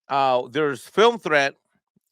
There's Film Threat,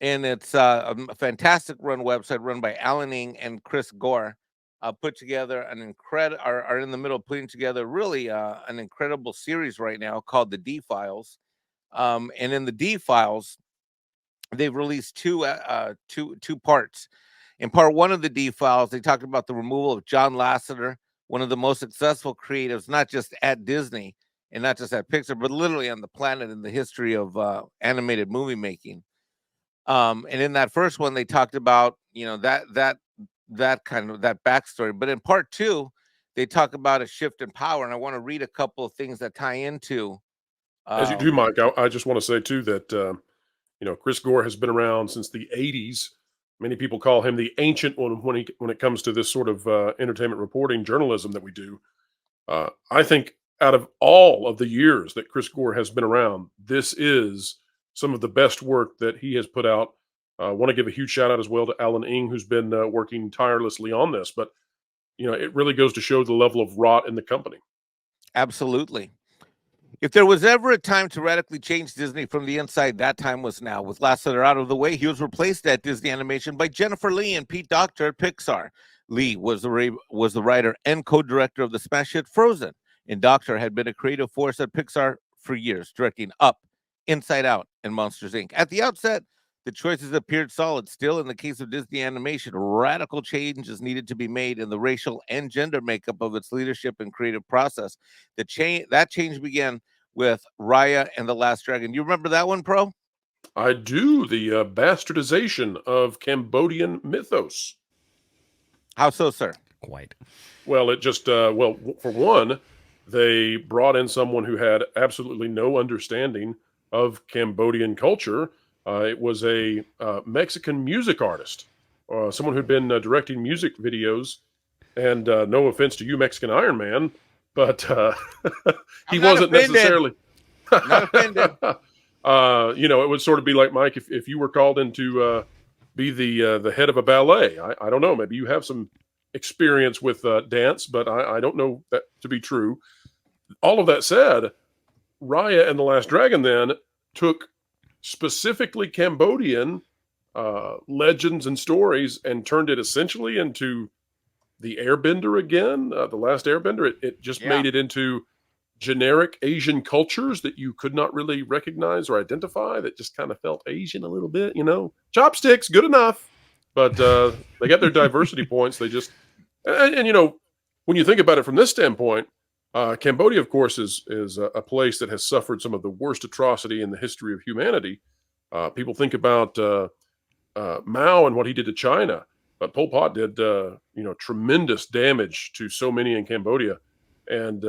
and it's a fantastic run website run by Alan Ng and Chris Gore. Put together an incredible, are in the middle of putting together really an incredible series right now called the D Files. And in the D Files, they've released two parts. In part one of the D Files, they talked about the removal of John Lasseter, one of the most successful creatives, not just at Disney and not just at Pixar, but literally on the planet in the history of animated movie making. And in that first one, they talked about that kind of that backstory. But in part two, they talk about a shift in power, and I want to read a couple of things that tie into. As you do, Um, Mike, I just want to say too that Chris Gore has been around since the '80s. Many people call him the ancient one when it comes to this sort of entertainment reporting journalism that we do. I think out of all of the years that Chris Gore has been around, this is some of the best work that he has put out. I want to give a huge shout out as well to Alan Ng, who's been working tirelessly on this. But it really goes to show the level of rot in the company. Absolutely. If there was ever a time to radically change Disney from the inside, that time was now. With Lasseter out of the way, he was replaced at Disney Animation by Jennifer Lee and Pete Docter at Pixar. Lee was the writer and co-director of the smash hit Frozen, and Docter had been a creative force at Pixar for years, directing Up, Inside Out, and Monsters Inc. At the outset, the choices appeared solid. Still, in the case of Disney Animation, radical changes needed to be made in the racial and gender makeup of its leadership and creative process. That change began with Raya and the Last Dragon. You remember that one, Pro? I do. The bastardization of Cambodian mythos. How so, sir? Quite. Well, it just, for one, they brought in someone who had absolutely no understanding of Cambodian culture. It was a Mexican music artist, someone who'd been directing music videos. And no offense to you, Mexican Iron Man, but he wasn't necessarily. Not offended. It would sort of be like, Mike, if you were called in to be the head of a ballet. I don't know. Maybe you have some experience with dance, but I don't know that to be true. All of that said, Raya and the Last Dragon then took specifically Cambodian legends and stories and turned it essentially into the Airbender again, the Last Airbender. It just made it into generic Asian cultures that you could not really recognize or identify, that just kind of felt Asian a little bit, Chopsticks, good enough. But they got their diversity points. They just, and when you think about it from this standpoint, Cambodia, of course, is a place that has suffered some of the worst atrocity in the history of humanity. People think about Mao and what he did to China, but Pol Pot did, tremendous damage to so many in Cambodia. And,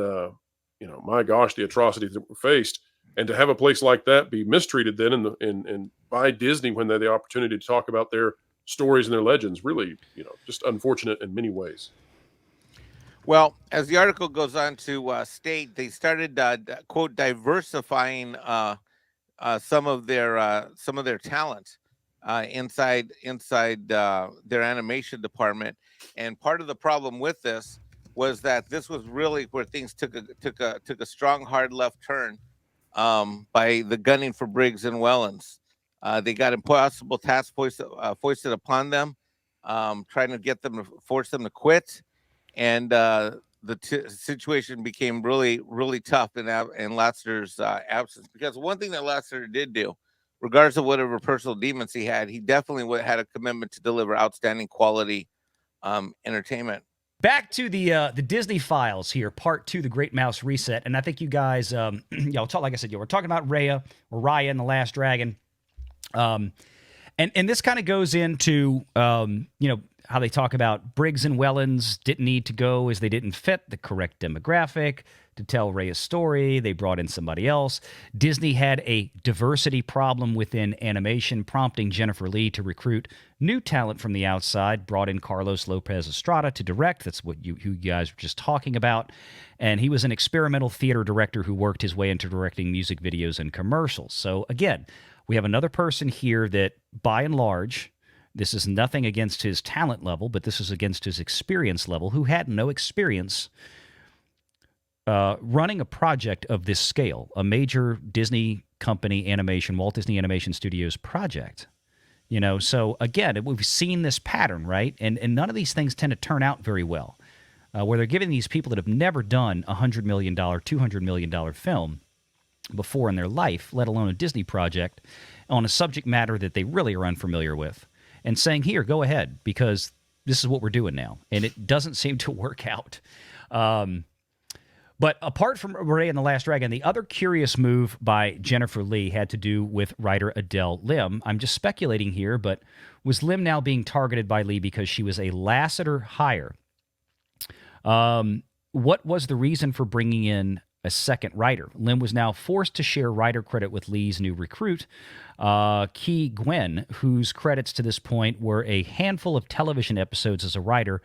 my gosh, the atrocities that were faced. And to have a place like that be mistreated then in by Disney when they had the opportunity to talk about their stories and their legends, really, just unfortunate in many ways. Well, as the article goes on to state, they started quote diversifying some of their talent inside their animation department, and part of the problem with this was that this was really where things took a strong hard left turn by the gunning for Briggs and Wellens. They got impossible tasks foisted upon them, trying to force them to quit, and the situation became really, really tough in Lasseter's absence. Because one thing that Lasseter did do, regardless of whatever personal demons he definitely had a commitment to deliver outstanding quality entertainment. Back to the Disney Files here, part 2, The Great Mouse Reset. And I think you guys, like I said, we're talking about Raya and the Last Dragon. And this kind of goes into, how they talk about Briggs and Wellens didn't need to go as they didn't fit the correct demographic to tell Raya's story. They brought in somebody else. Disney had a diversity problem within animation, prompting Jennifer Lee to recruit new talent from the outside, brought in Carlos Lopez Estrada to direct. That's what you guys were just talking about. And he was an experimental theater director who worked his way into directing music videos and commercials. So again, we have another person here that, by and large, this is nothing against his talent level, but this is against his experience level, who had no experience running a project of this scale, a major Disney Company Animation, Walt Disney Animation Studios project. So again, we've seen this pattern, right? And none of these things tend to turn out very well, where they're giving these people that have never done a $100 million, $200 million film before in their life, let alone a Disney project, on a subject matter that they really are unfamiliar with, and saying, here, go ahead, because this is what we're doing now. And it doesn't seem to work out. But apart from Raya and the Last Dragon, the other curious move by Jennifer Lee had to do with writer Adele Lim. I'm just speculating here, but was Lim now being targeted by Lee because she was a Lasseter hire? What was the reason for bringing in a second writer? Lim was now forced to share writer credit with Lee's new recruit, Ki Gwen, whose credits to this point were a handful of television episodes as a writer,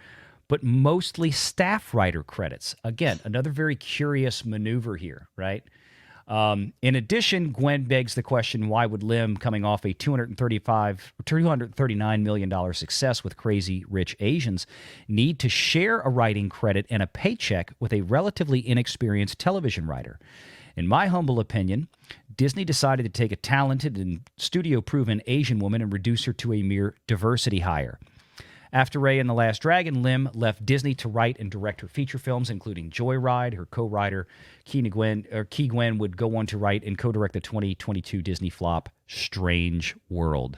but mostly staff writer credits. Again, another very curious maneuver here, right? In addition, Gwen begs the question, why would Lim, coming off a $239 million success with Crazy Rich Asians, need to share a writing credit and a paycheck with a relatively inexperienced television writer? In my humble opinion, Disney decided to take a talented and studio-proven Asian woman and reduce her to a mere diversity hire. After Raya and the Last Dragon, Lim left Disney to write and direct her feature films, including Joyride. Her co-writer, Ki Gwen, would go on to write and co-direct the 2022 Disney flop, Strange World.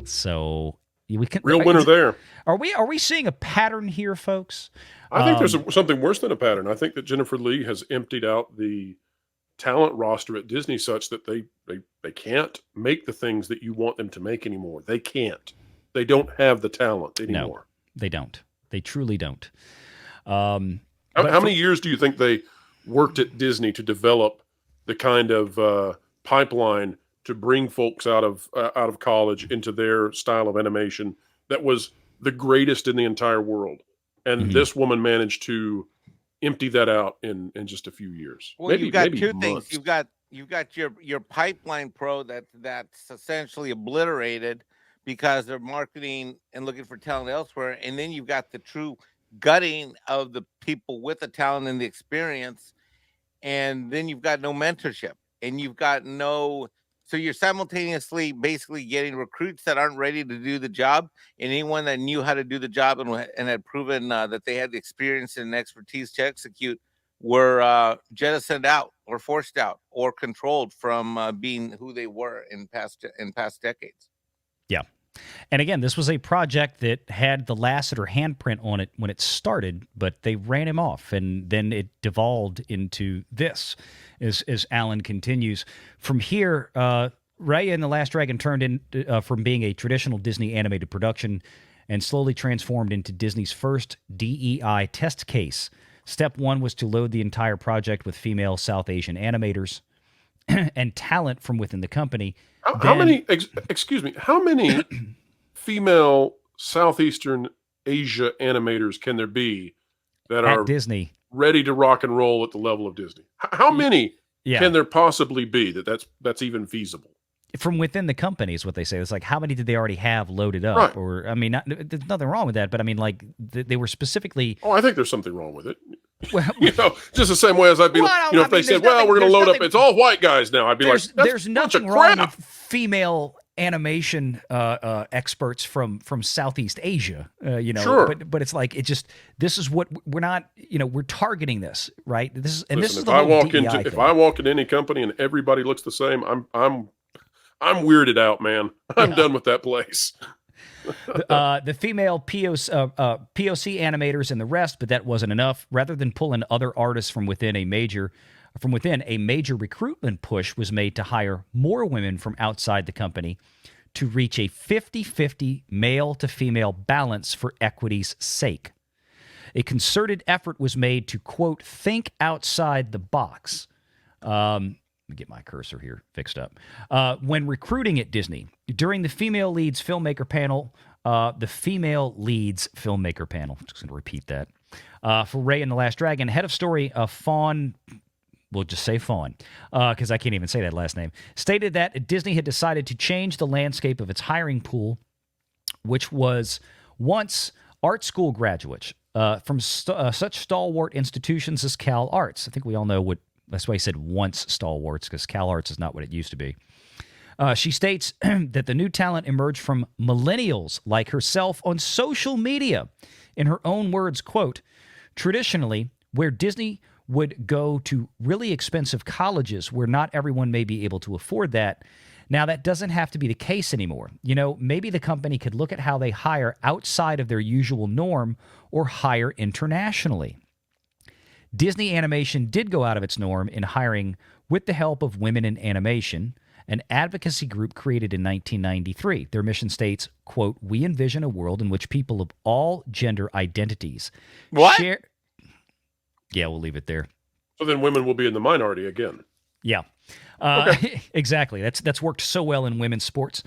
So we can Real winner there. Are we seeing a pattern here, folks? I think there's something worse than a pattern. I think that Jennifer Lee has emptied out the talent roster at Disney such that they can't make the things that you want them to make anymore. They can't. They don't have the talent anymore. No, they don't. They truly don't. How many years do you think they worked at Disney to develop the kind of pipeline to bring folks out of college into their style of animation that was the greatest in the entire world? And this woman managed to empty that out in just a few years. Well, you've got two months. things. You've got your pipeline pro that's essentially obliterated because they're marketing and looking for talent elsewhere. And then you've got the true gutting of the people with the talent and the experience. And then you've got no mentorship, and you've got so you're simultaneously basically getting recruits that aren't ready to do the job, and anyone that knew how to do the job and had proven that they had the experience and expertise to execute were jettisoned out or forced out or controlled from being who they were in past decades. Yeah. And again, this was a project that had the Lasseter handprint on it when it started, but they ran him off, and then it devolved into this, as Alan continues. From here, Raya and the Last Dragon turned in from being a traditional Disney animated production and slowly transformed into Disney's first DEI test case. Step one was to load the entire project with female South Asian animators and talent from within the company. How many female Southeastern Asia animators can there be that are Disney ready to rock and roll at the level of Disney? How many can there possibly be that's even feasible? From within the company is what they say. It's like, how many did they already have loaded up? Right. Or, I mean, there's nothing wrong with that, but I mean, like, they were specifically... Oh, I think there's something wrong with it. Well, just the same way as I'd be, if they said, well, we're going to load up, it's all white guys now. I'd be like, there's nothing wrong with female animation experts from Southeast Asia, Sure. But it's like, this is what we're not, we're targeting this, right? This is if the I whole walk DEI into thing. if I walk into any company and everybody looks the same, I'm weirded out, man. I'm done with that place. The female POC animators and the rest, but that wasn't enough. Rather than pulling other artists from within, a major recruitment push was made to hire more women from outside the company to reach a 50-50 male to female balance for equity's sake. A concerted effort was made to, quote, think outside the box. Let me get my cursor here fixed up. When recruiting at Disney, during the female leads filmmaker panel, I'm just going to repeat that. For Raya and the Last Dragon, head of story, Fawn, we'll just say Fawn, because I can't even say that last name, stated that Disney had decided to change the landscape of its hiring pool, which was once art school graduates from such stalwart institutions as Cal Arts. I think we all know what That's why he said once stalwarts, because CalArts is not what it used to be. She states that the new talent emerged from millennials like herself on social media. In her own words, quote, traditionally, where Disney would go to really expensive colleges where not everyone may be able to afford that, now that doesn't have to be the case anymore. You know, maybe the company could look at how they hire outside of their usual norm or hire internationally. Disney Animation did go out of its norm in hiring, with the help of Women in Animation, an advocacy group created in 1993. Their mission states, quote, we envision a world in which people of all gender identities share... Yeah, we'll leave it there. So then women will be in the minority again. Yeah. Okay. Exactly. That's worked so well in women's sports.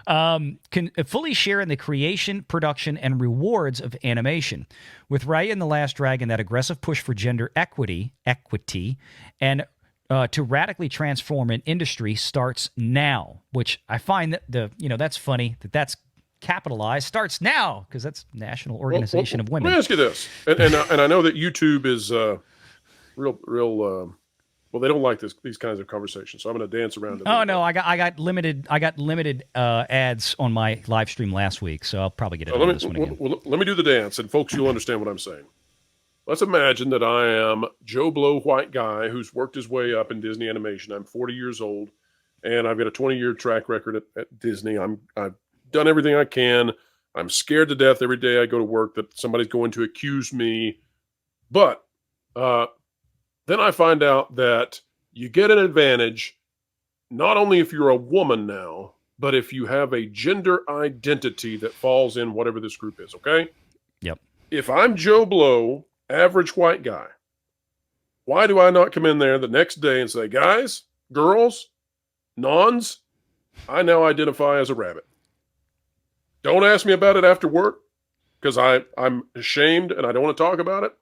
Can fully share in the creation, production, and rewards of animation. With Raya and the Last Dragon, that aggressive push for gender equity, and to radically transform an industry starts now, which I find that that's funny that's capitalized, starts now, because that's National Organization of Women. Let me ask you this, and I know that YouTube is real. Well, they don't like these kinds of conversations, so I'm going to dance around it. Oh no, I got limited ads on my live stream last week, so I'll probably get it on this one again. Let me do the dance, and folks, you'll understand what I'm saying. Let's imagine that I am Joe Blow white guy who's worked his way up in Disney Animation. I'm 40 years old, and I've got a 20-year track record at Disney. I've done everything I can. I'm scared to death every day I go to work that somebody's going to accuse me. But then I find out that you get an advantage not only if you're a woman now, but if you have a gender identity that falls in whatever this group is, okay? Yep. If I'm Joe Blow, average white guy, why do I not come in there the next day and say, guys, girls, nons, I now identify as a rabbit. Don't ask me about it after work because I'm ashamed and I don't want to talk about it.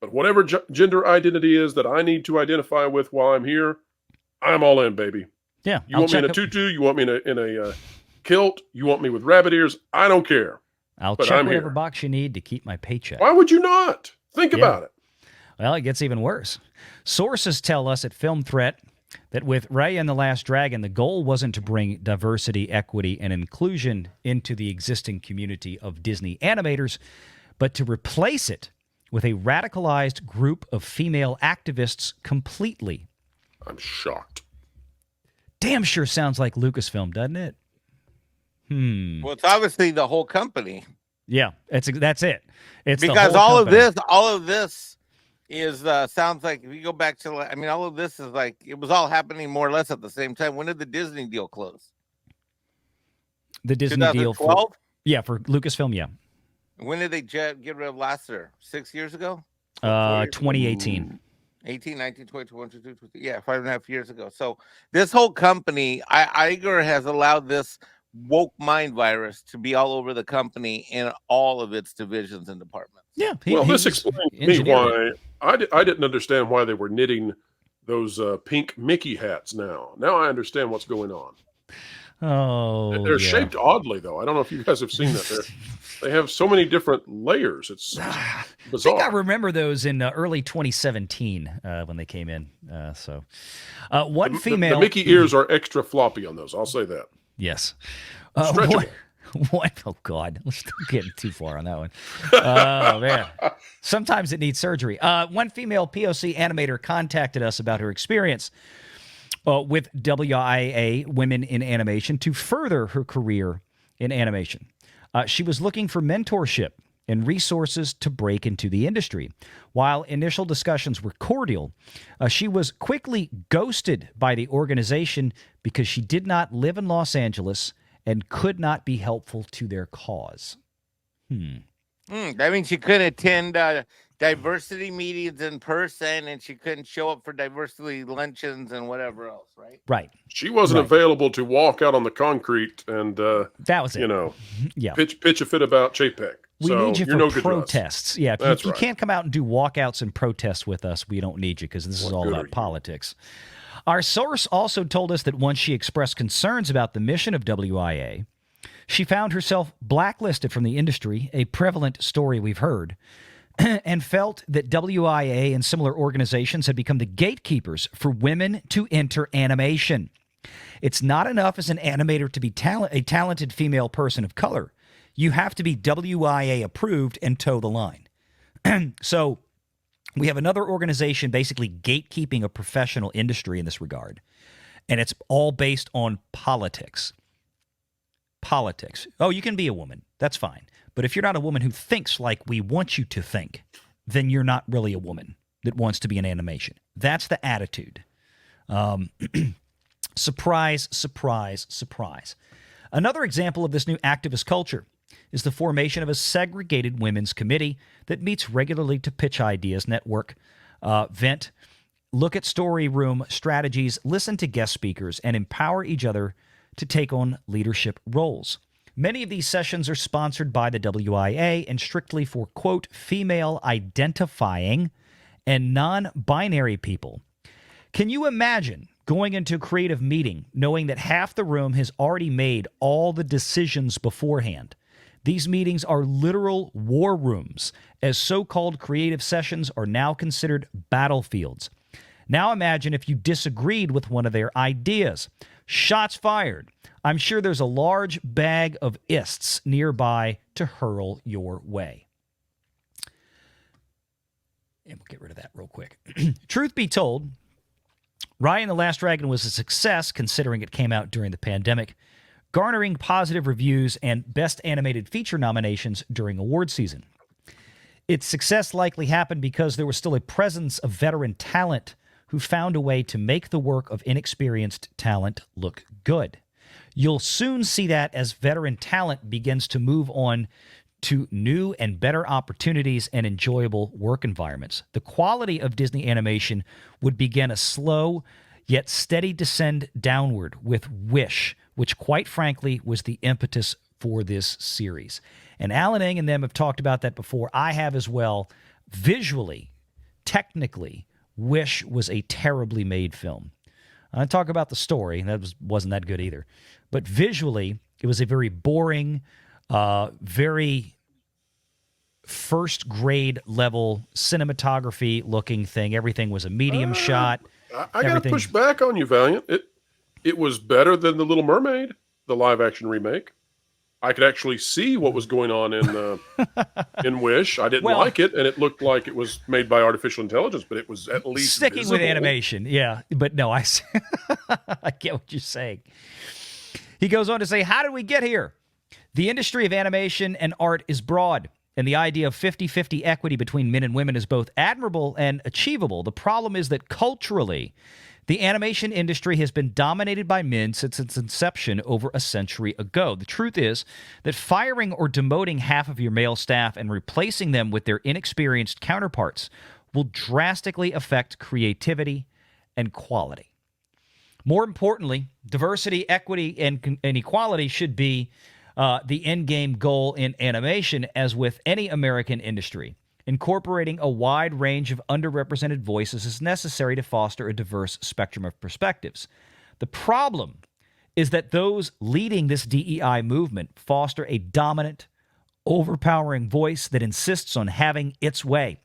But whatever gender identity is that I need to identify with while I'm here, I'm all in, baby. Yeah. You want me in a tutu? You want me in a kilt? You want me with rabbit ears? I don't care. I'll check whatever box you need to keep my paycheck. Why would you not? Think about it. Well, it gets even worse. Sources tell us at Film Threat that with Raya and the Last Dragon, the goal wasn't to bring diversity, equity, and inclusion into the existing community of Disney animators, but to replace it with a radicalized group of female activists completely. I'm shocked. Damn sure sounds like Lucasfilm, doesn't it? Well, it's obviously the whole company. Yeah, that's it. It's because the whole company. all of this is sounds like, if you go back to, I mean, all of this is like, it was all happening more or less at the same time. When did the Disney deal close? The Disney deal for Lucasfilm, yeah. When did they get rid of Lasseter? 6 years ago? 2018. 18, 19, 20, 21, 22, 23. Yeah, 5.5 years ago. So this whole company, Iger has allowed this woke mind virus to be all over the company in all of its divisions and departments. Yeah. This explains to me why I didn't understand why they were knitting those pink Mickey hats now. Now I understand what's going on. Oh, they're shaped oddly, though. I don't know if you guys have seen that. They have so many different layers. It's bizarre. I think I remember those in early 2017 when they came in. One female... The Mickey ears are extra floppy on those. I'll say that. Yes. Stretchable. Oh, God. Let's not get too far on that one. Oh, man. Sometimes it needs surgery. One female POC animator contacted us about her experience with WIA, Women in Animation, to further her career in animation. She was looking for mentorship and resources to break into the industry. While initial discussions were cordial, she was quickly ghosted by the organization because she did not live in Los Angeles and could not be helpful to their cause. That means she couldn't attend diversity meetings in person, and she couldn't show up for diversity luncheons and whatever else, right? Right. She wasn't available to walk out on the concrete and that was it. Pitch a fit about Chapek. We need you for protests. Yeah, if you right. can't come out and do walkouts and protests with us, we don't need you because this is all about politics. Our source also told us that once she expressed concerns about the mission of WIA, she found herself blacklisted from the industry, a prevalent story we've heard. and felt that WIA and similar organizations had become the gatekeepers for women to enter animation. It's not enough as an animator to be a talented female person of color. You have to be WIA approved and toe the line. So we have another organization basically gatekeeping a professional industry in this regard. And it's all based on politics. Politics. Oh, you can be a woman. That's fine. But if you're not a woman who thinks like we want you to think, then you're not really a woman that wants to be in animation. That's the attitude. Surprise, surprise, surprise. Another example of this new activist culture is the formation of a segregated women's committee that meets regularly to pitch ideas, network, vent, look at story room strategies, listen to guest speakers, and empower each other to take on leadership roles. Many of these sessions are sponsored by the WIA and strictly for, quote, female identifying and non-binary people. Can you imagine going into a creative meeting knowing that half the room has already made all the decisions beforehand? These meetings are literal war rooms, as so-called creative sessions are now considered battlefields. Now imagine if you disagreed with one of their ideas. Shots fired. I'm sure there's a large bag of ists nearby to hurl your way. And we'll get rid of that real quick. Truth be told, Raya and the Last Dragon was a success considering it came out during the pandemic, garnering positive reviews and Best Animated Feature nominations during award season. Its success likely happened because there was still a presence of veteran talent who found a way to make the work of inexperienced talent look good. You'll soon see that as veteran talent begins to move on to new and better opportunities and enjoyable work environments. The quality of Disney animation would begin a slow yet steady descend downward with Wish, which quite frankly was the impetus for this series. And Alan Ng and them have talked about that before. I have as well. Visually, technically, Wish was a terribly made film. I talk about the story, and that wasn't that good either. But visually, it was a very boring, very first-grade level cinematography looking thing. Everything was a medium shot. I got to push back on you, Valiant. It was better than The Little Mermaid, the live-action remake. I could actually see what was going on in Wish. I didn't like it, and it looked like it was made by artificial intelligence, but it was at least sticking visible. with animation. Yeah, but no, I get what you're saying. He goes on to say, how did we get here? The industry of animation and art is broad, and the idea of 50-50 equity between men and women is both admirable and achievable. The problem is that culturally, the animation industry has been dominated by men since its inception over a century ago. The truth is that firing or demoting half of your male staff and replacing them with their inexperienced counterparts will drastically affect creativity and quality. More importantly, diversity, equity, and equality should be the end-game goal in animation, as with any American industry. Incorporating a wide range of underrepresented voices is necessary to foster a diverse spectrum of perspectives. The problem is that those leading this DEI movement foster a dominant, overpowering voice that insists on having its way,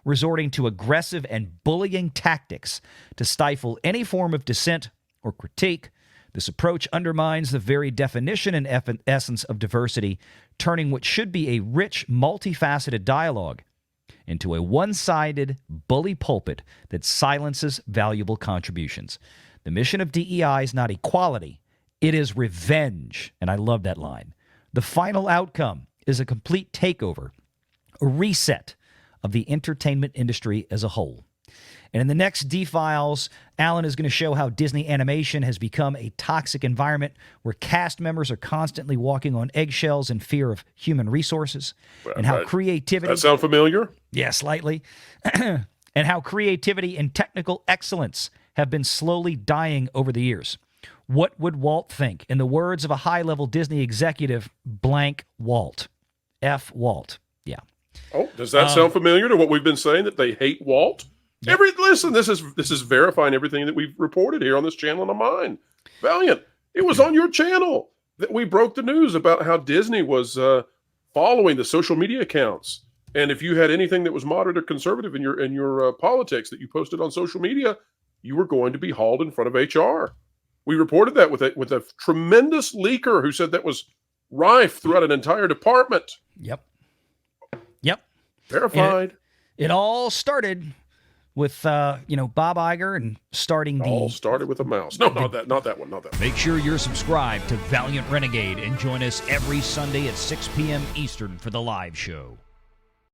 resorting to aggressive and bullying tactics to stifle any form of dissent or critique. This approach undermines the very definition and essence of diversity, turning what should be a rich, multifaceted dialogue into a one-sided bully pulpit that silences valuable contributions. The mission of DEI is not equality, it is revenge. And I love that line. The final outcome is a complete takeover, a reset of the entertainment industry as a whole. And in the next D-Files, Alan is going to show how Disney animation has become a toxic environment where cast members are constantly walking on eggshells in fear of human resources, and how creativity... That sound familiar? Yeah, slightly. And how creativity and technical excellence have been slowly dying over the years. What would Walt think? In the words of a high-level Disney executive, blank Walt. F. Walt. Yeah. Oh, does that sound familiar to what we've been saying, that they hate Walt? Yep. Listen, this is verifying everything that we've reported here on this channel and on mine. Valiant, it was on your channel that we broke the news about how Disney was following the social media accounts And if you had anything that was moderate or conservative in your politics that you posted on social media, you were going to be hauled in front of HR. We reported that with a tremendous leaker who said that was rife throughout an entire department. Yep. Verified. It all started with Bob Iger and starting All started with a mouse. No, not that one. Make sure you're subscribed to Valiant Renegade and join us every Sunday at 6 p.m. Eastern for the live show.